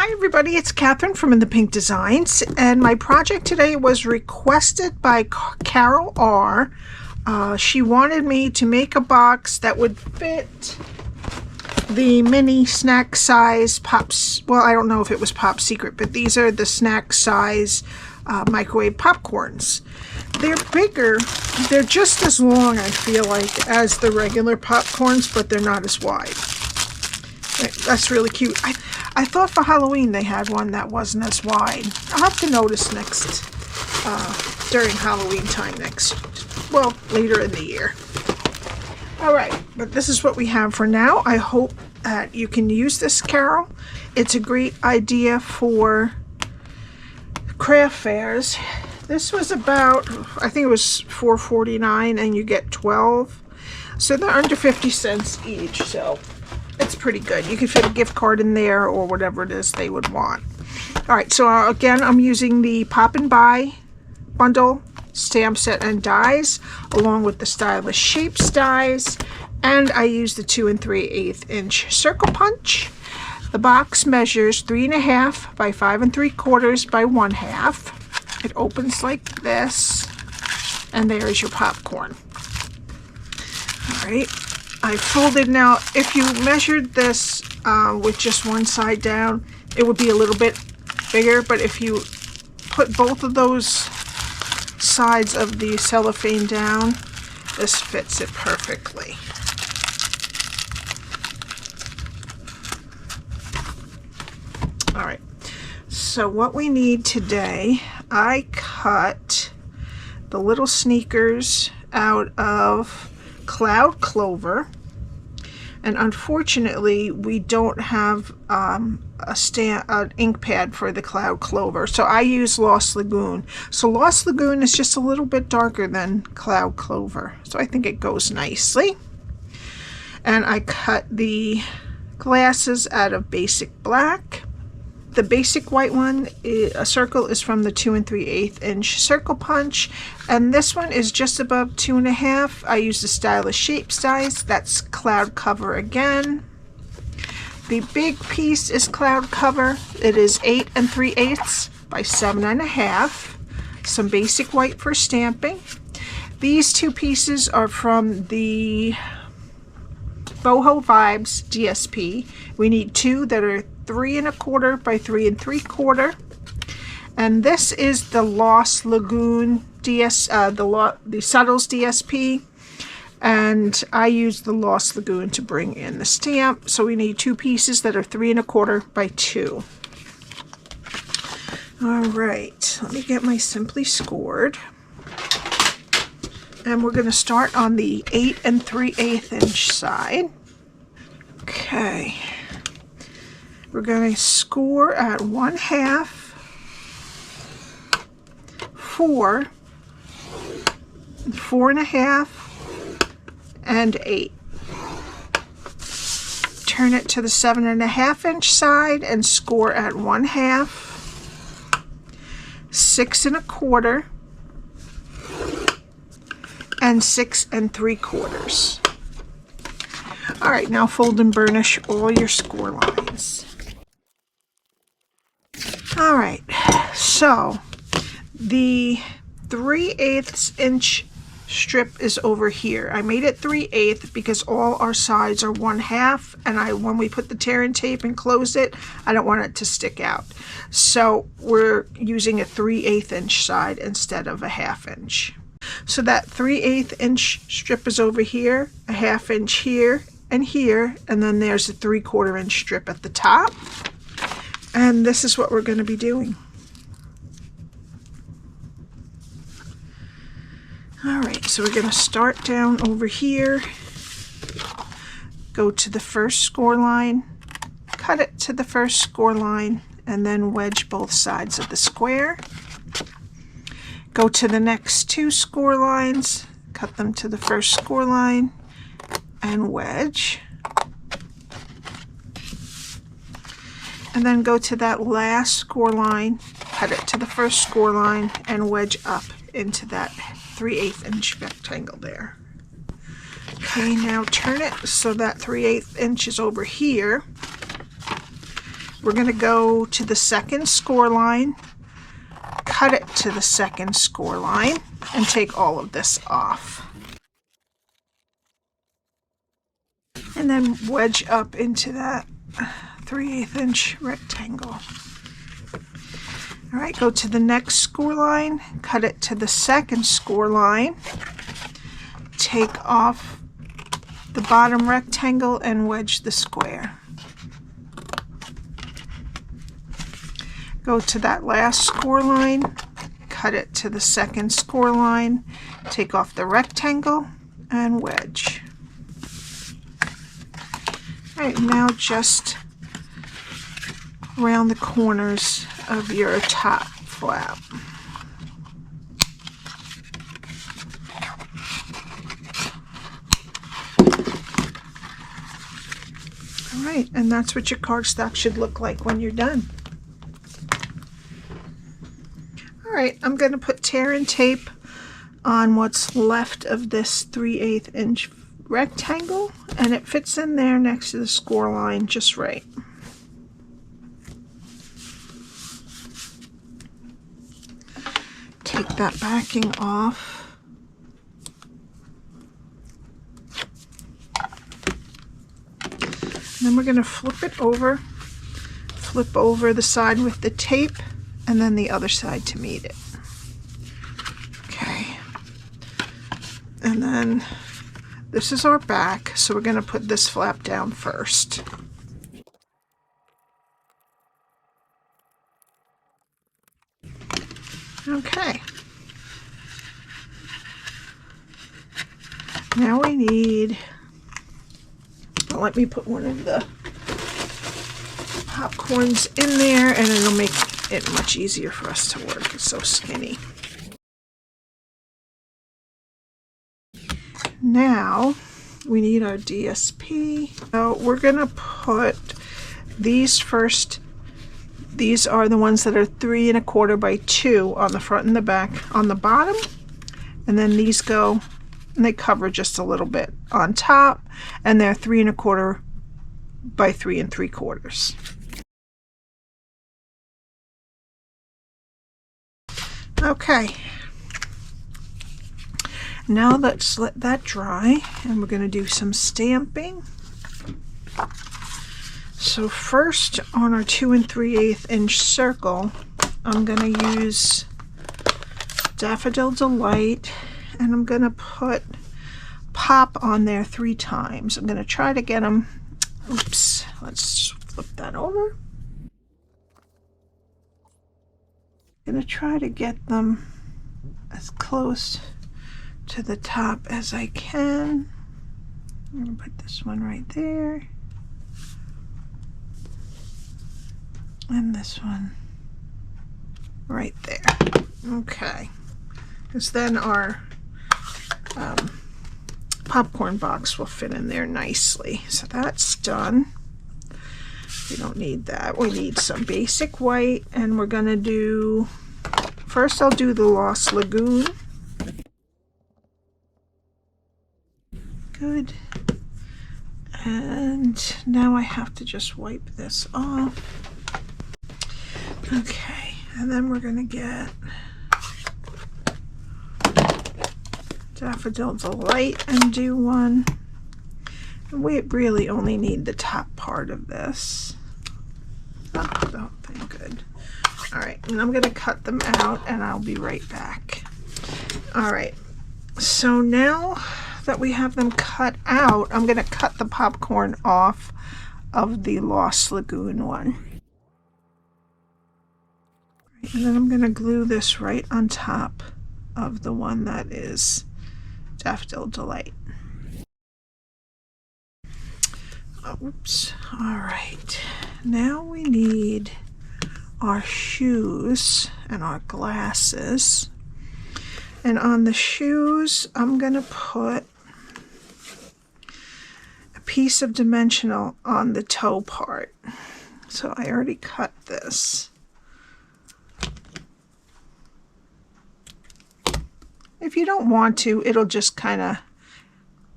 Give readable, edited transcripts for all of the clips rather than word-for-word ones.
Hi everybody, it's Cathryn from In the Pink Designs, and my project today was requested by Carol R. She wanted me to make a box that would fit the mini snack size Pops. Well, I don't know if it was Pop Secret, but these are the snack size microwave popcorns. They're bigger, they're just as long, I feel like, as the regular popcorns, but they're not as wide. That's really cute. I thought for Halloween they had one that wasn't as wide. I'll have to notice next, during Halloween time later in the year. Alright, but this is what we have for now. I hope that you can use this, Carol. It's a great idea for craft fairs. This was about, I think it was $4.49 and you get 12. So they're under 50 cents each, so it's pretty good. You can fit a gift card in there or whatever it is they would want. Alright, so again, I'm using the Poppin By bundle, stamp set and dies, along with the Stylish Shapes dies, and I use the 2 3/8 inch circle punch. The box measures 3.5 by 5 3/4 by 1/2. It opens like this, and there is your popcorn. Alright. I folded. Now, if you measured this with just one side down, it would be a little bit bigger, but if you put both of those sides of the cellophane down, this fits it perfectly. Alright, so what we need today, I cut the little sneakers out of Cloud Clover, and unfortunately we don't have an ink pad for the Cloud Clover, so I use Lost Lagoon. So Lost Lagoon is just a little bit darker than Cloud Clover, so I think it goes nicely. And I cut the glasses out of Basic Black. The basic white one, a circle, is from the 2 3/8 inch circle punch, and this one is just above 2.5. I use the Stylish Shapes dies. That's Cloud Cover again. The big piece is Cloud Cover. It is 8 3/8 by 7.5. Some basic white for stamping. These two pieces are from the Boho Vibes DSP. We need two that are 3 1/4 by 3 3/4, and this is the Lost Lagoon the Subtles DSP, and I use the Lost Lagoon to bring in the stamp. So we need two pieces that are 3 1/4 by 2. All right, let me get my Simply Scored, and we're going to start on the 8 3/8 inch side. Okay. We're going to score at 1/2, 4, 4.5, and 8. Turn it to the 7.5 inch side and score at 1/2, 6 1/4, and 6 3/4. Alright, now fold and burnish all your score lines. Alright, so the 3/8 inch strip is over here. I made it 3/8 because all our sides are 1/2, and when we put the tear and tape and close it, I don't want it to stick out. So we're using a 3/8 inch side instead of a 1/2 inch. So that 3/8 inch strip is over here, a 1/2 inch here, and then there's a 3/4 inch strip at the top. And this is what we're going to be doing. Alright, so we're going to start down over here, go to the first score line, cut it to the first score line, and then wedge both sides of the square. Go to the next two score lines, cut them to the first score line, and wedge. And then go to that last score line, cut it to the first score line, and wedge up into that 3/8 inch rectangle there. Okay, now turn it so that 3/8 inch is over here. we're going to go to the second score line, cut it to the second score line, and take all of this off. And then wedge up into that 3/8 inch rectangle. All right, go to the next score line, cut it to the second score line, take off the bottom rectangle and wedge the square. Go to that last score line, cut it to the second score line, take off the rectangle and wedge. All right, now just around the corners of your top flap. All right, and that's what your cardstock should look like when you're done. All right, I'm going to put tear and tape on what's left of this 3/8 inch rectangle, and it fits in there next to the score line just right. Take that backing off. And then we're going to flip over the side with the tape, and then the other side to meet it. Okay. And then this is our back, so we're going to put this flap down first. Okay. Now we need, well, let me put one of the popcorns in there, and it'll make it much easier for us to work. It's so skinny. Now we need our DSP. So we're going to put these first. These are the ones that are 3 1/4 by 2 on the front and the back on the bottom, and then these go and they cover just a little bit on top, and they're 3 1/4 by 3 3/4. Okay, now let's let that dry, and we're going to do some stamping. So first, on our 2 3/8 inch circle, I'm going to use Daffodil Delight, and I'm going to put Pop on there 3 times. I'm going to try to get them, oops, let's flip that over. I'm going to try to get them as close to the top as I can. I'm going to put this one right there. And this one right there. Okay, because then our popcorn box will fit in there nicely. So that's done. We don't need that. We need some basic white, and we're going to do, first I'll do the Lost Lagoon. Good. And now I have to just wipe this off. Okay, and then we're going to get Daffodil Delight and do one. And we really only need the top part of this. Oh, thank good. All right, and I'm going to cut them out, and I'll be right back. All right, so now that we have them cut out, I'm going to cut the popcorn off of the Lost Lagoon one. And then I'm going to glue this right on top of the one that is Daffodil Delight. Oops. All right. Now we need our shoes and our glasses. And on the shoes, I'm going to put a piece of dimensional on the toe part. So I already cut this. If you don't want to, it'll just kind of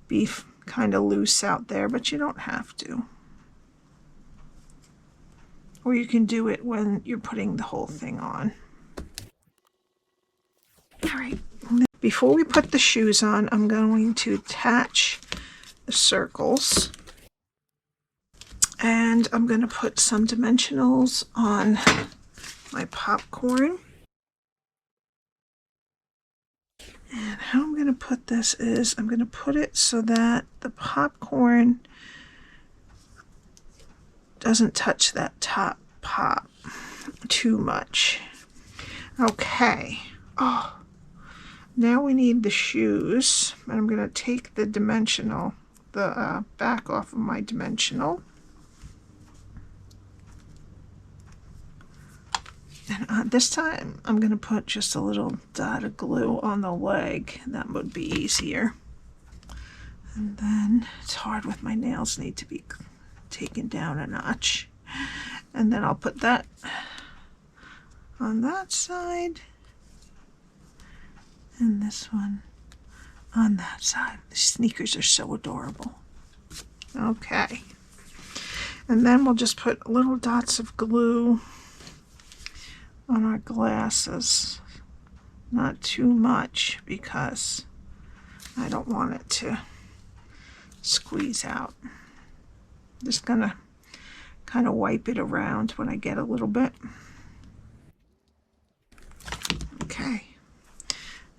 be kind of loose out there, but you don't have to. or you can do it when you're putting the whole thing on. All right, before we put the shoes on, I'm going to attach the circles, and I'm going to put some dimensionals on my popcorn. And how I'm going to put this is I'm going to put it so that the popcorn doesn't touch that top pop too much. Okay. Oh, now we need the shoes. And I'm going to take the dimensional, the back off of my dimensional. And this time I'm going to put just a little dot of glue on the leg. That would be easier. And then it's hard with my nails, need to be taken down a notch. And then I'll put that on that side and this one on that side. The sneakers are so adorable. Okay. And then we'll just put little dots of glue on our glasses. Not too much because I don't want it to squeeze out. Just gonna kind of wipe it around when I get a little bit. Okay.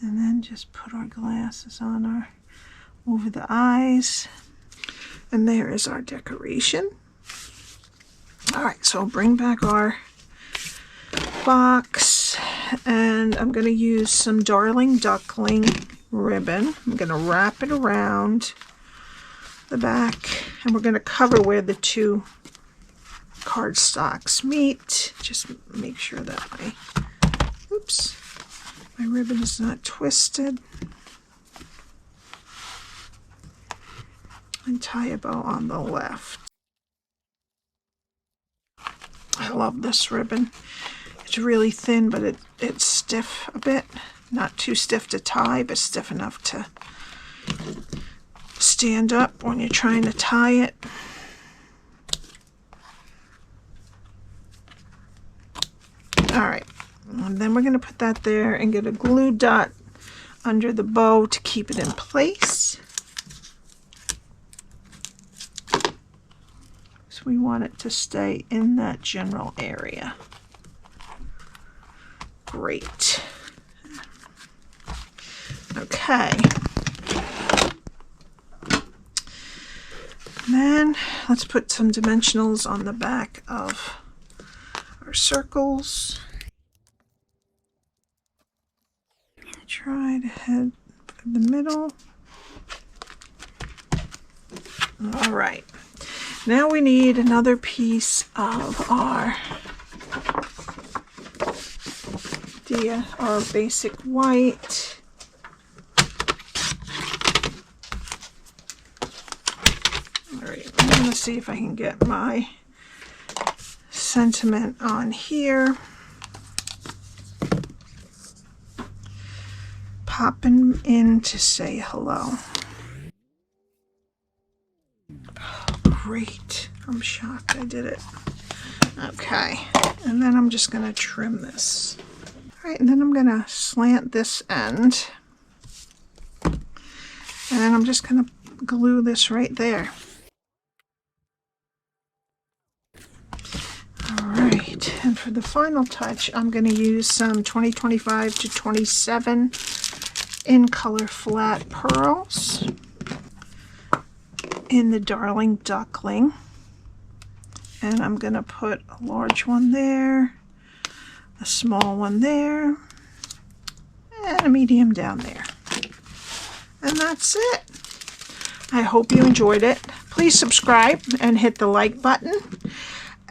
And then just put our glasses on our over the eyes. And there is our decoration. All right, so I'll bring back our box, and I'm going to use some Darling Duckling ribbon. I'm going to wrap it around the back, and we're going to cover where the two cardstocks meet. Just make sure that my ribbon is not twisted. And tie a bow on the left. I love this ribbon. It's really thin, but it's stiff a bit. Not too stiff to tie, but stiff enough to stand up when you're trying to tie it. All right, and then we're going to put that there and get a glue dot under the bow to keep it in place. So we want it to stay in that general area. Great. Okay. And then let's put some dimensionals on the back of our circles. Try to head for the middle. All right. Now we need another piece of our basic white. All right, I'm going to see if I can get my sentiment on here. Popping in to say hello. Oh, great. I'm shocked I did it. Okay, and then I'm just going to trim this. All right, and then I'm going to slant this end. And then I'm just going to glue this right there. All right, and for the final touch, I'm going to use some 2025 to 27 in color flat pearls in the Darling Duckling. And I'm going to put a large one there, a small one there, and a medium down there. And that's it. I hope you enjoyed it. Please subscribe and hit the like button.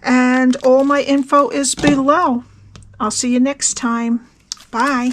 And all my info is below. I'll see you next time. Bye.